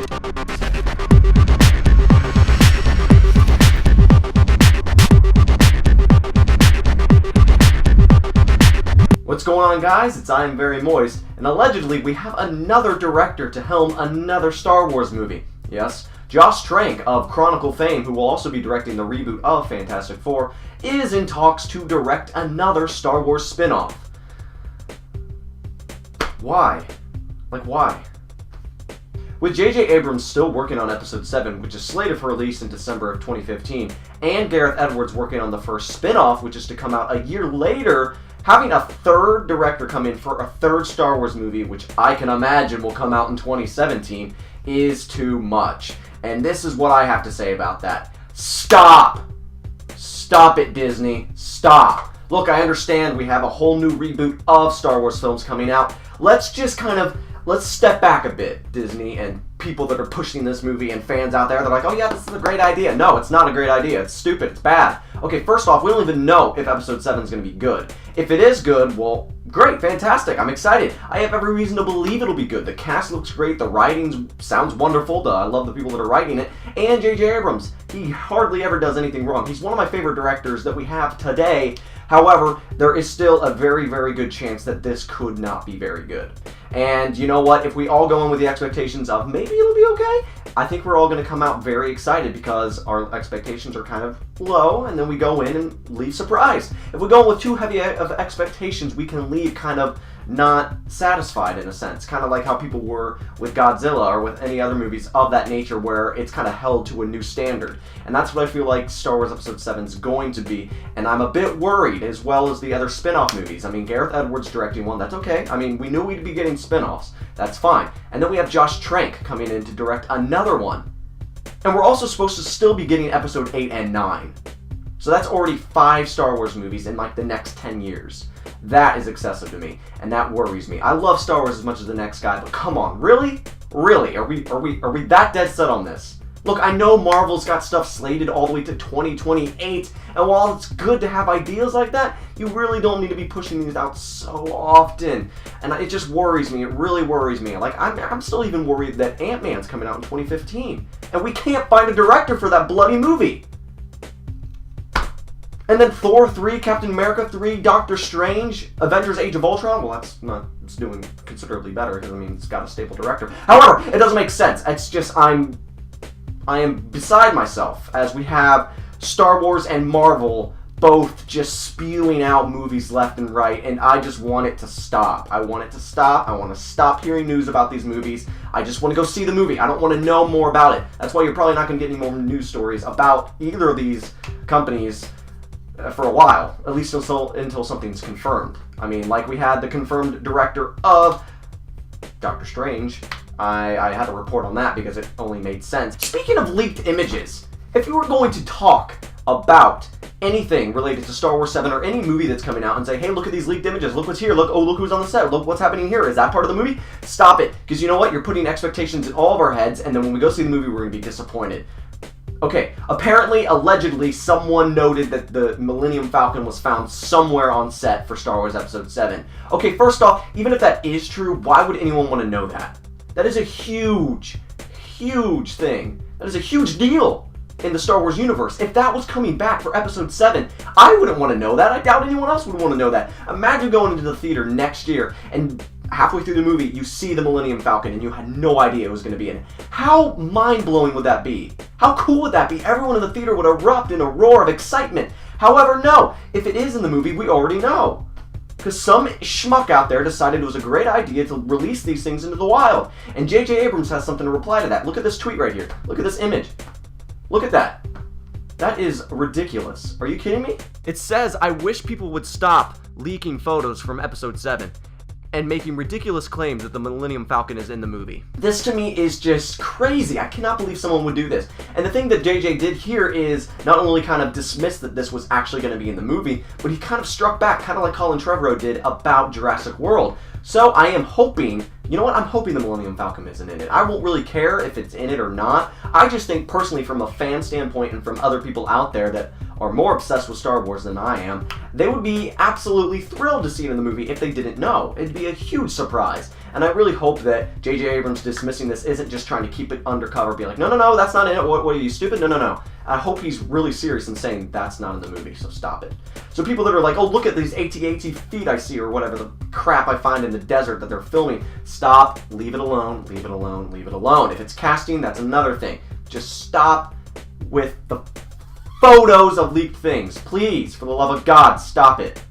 What's going on, guys? It's IAmVeryMoist, and allegedly we have another director to helm another Star Wars movie. Yes, Josh Trank of Chronicle fame, who will also be directing the reboot of Fantastic Four, is in talks to direct another Star Wars spin-off. Why? Why? With J.J. Abrams still working on Episode VII, which is slated for release in December of 2015, and Gareth Edwards working on the first spin-off, which is to come out a year later, having a third director come in for a third Star Wars movie, which I can imagine will come out in 2017, is too much. And this is what I have to say about that. Stop! Stop it, Disney. Stop. Look, I understand we have a whole new reboot of Star Wars films coming out. Let's just let's step back a bit, Disney, and people that are pushing this movie and fans out there. They're like, oh yeah, this is a great idea. No, it's not a great idea. It's stupid. It's bad. Okay, first off, we don't even know if Episode 7 is going to be good. If it is good, well, great, fantastic. I'm excited. I have every reason to believe it'll be good. The cast looks great. The writing sounds wonderful. I love the people that are writing it. And J.J. Abrams, he hardly ever does anything wrong. He's one of my favorite directors that we have today. However, there is still a very, very good chance that this could not be very good. And you know what? If we all go in with the expectations of maybe it'll be okay, I think we're all going to come out very excited because our expectations are kind of low, and then we go in and leave surprised. If we go in with too heavy of expectations, we can leave kind of not satisfied in a sense, kind of like how people were with Godzilla or with any other movies of that nature where it's kind of held to a new standard. And that's what I feel like Star Wars Episode VII is going to be, and I'm a bit worried, as well as the other spin-off movies. I mean, Gareth Edwards directing one, that's okay. I mean, we knew we'd be getting spin-offs. That's fine. And then we have Josh Trank coming in to direct another one. And we're also supposed to still be getting Episode 8 and 9. So that's already 5 Star Wars movies in like the next 10 years. That is excessive to me, and that worries me. I love Star Wars as much as the next guy, but come on, really? Really? Are we that dead set on this? Look, I know Marvel's got stuff slated all the way to 2028, and while it's good to have ideas like that, you really don't need to be pushing these out so often. And it just worries me. It really worries me. Like, I'm still even worried that Ant-Man's coming out in 2015, and we can't find a director for that bloody movie. And then Thor 3, Captain America 3, Doctor Strange, Avengers Age of Ultron. Well, it's doing considerably better because, I mean, it's got a stable director. However, it doesn't make sense. It's just, I am beside myself as we have Star Wars and Marvel both just spewing out movies left and right, and I just want it to stop. I want it to stop. I want to stop hearing news about these movies. I just want to go see the movie. I don't want to know more about it. That's why you're probably not going to get any more news stories about either of these companies for a while, at least until something's confirmed. I mean, like we had the confirmed director of Doctor Strange. I had to report on that because it only made sense. Speaking of leaked images, if you were going to talk about anything related to Star Wars 7 or any movie that's coming out and say, hey, look at these leaked images, look what's here, look who's on the set, look what's happening here, is that part of the movie? Stop it, because you know what? You're putting expectations in all of our heads, and then when we go see the movie, we're going to be disappointed. Okay, apparently, allegedly, someone noted that the Millennium Falcon was found somewhere on set for Star Wars Episode VII. Okay, first off, even if that is true, why would anyone want to know that? That is a huge, huge thing. That is a huge deal in the Star Wars universe. If that was coming back for Episode 7, I wouldn't want to know that. I doubt anyone else would want to know that. Imagine going into the theater next year and halfway through the movie, you see the Millennium Falcon and you had no idea it was going to be in it. How mind-blowing would that be? How cool would that be? Everyone in the theater would erupt in a roar of excitement. However, no. If it is in the movie, we already know. Because some schmuck out there decided it was a great idea to release these things into the wild. And J.J. Abrams has something to reply to that. Look at this tweet right here. Look at this image. Look at that. That is ridiculous. Are you kidding me? It says, I wish people would stop leaking photos from Episode 7. And making ridiculous claims that the Millennium Falcon is in the movie. This to me is just crazy. I cannot believe someone would do this. And the thing that JJ did here is not only kind of dismiss that this was actually going to be in the movie, but he kind of struck back, kind of like Colin Trevorrow did about Jurassic World. So I am hoping, you know what, I'm hoping the Millennium Falcon isn't in it. I won't really care if it's in it or not. I just think personally from a fan standpoint and from other people out there that are more obsessed with Star Wars than I am, they would be absolutely thrilled to see it in the movie if they didn't know. It'd be a huge surprise. And I really hope that J.J. Abrams dismissing this isn't just trying to keep it undercover, be like, no, that's not in it. What are you, stupid? No. I hope he's really serious in saying that's not in the movie, so stop it. So people that are like, oh, look at these AT-AT feet I see, or whatever the crap I find in the desert that they're filming, stop, leave it alone, leave it alone, leave it alone. If it's casting, that's another thing. Just stop with the photos of leaked things. Please, for the love of God, stop it.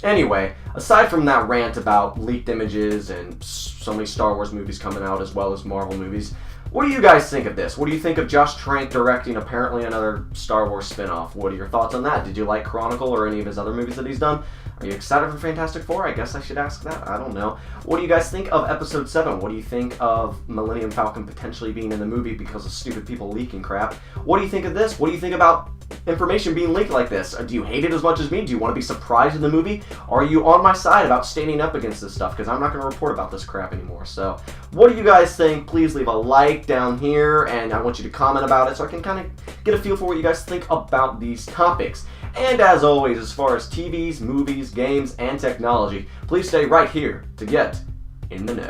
Anyway, aside from that rant about leaked images and so many Star Wars movies coming out as well as Marvel movies, what do you guys think of this? What do you think of Josh Trank directing apparently another Star Wars spin-off? What are your thoughts on that? Did you like Chronicle or any of his other movies that he's done? Are you excited for Fantastic Four? I guess I should ask that. I don't know. What do you guys think of Episode VII? What do you think of Millennium Falcon potentially being in the movie because of stupid people leaking crap? What do you think of this? What do you think about information being leaked like this? Do you hate it as much as me? Do you want to be surprised in the movie? Or are you on my side about standing up against this stuff? Because I'm not going to report about this crap anymore. So, what do you guys think? Please leave a like down here, and I want you to comment about it so I can kind of get a feel for what you guys think about these topics. And as always, as far as TVs, movies, games, and technology, please stay right here to get in the know.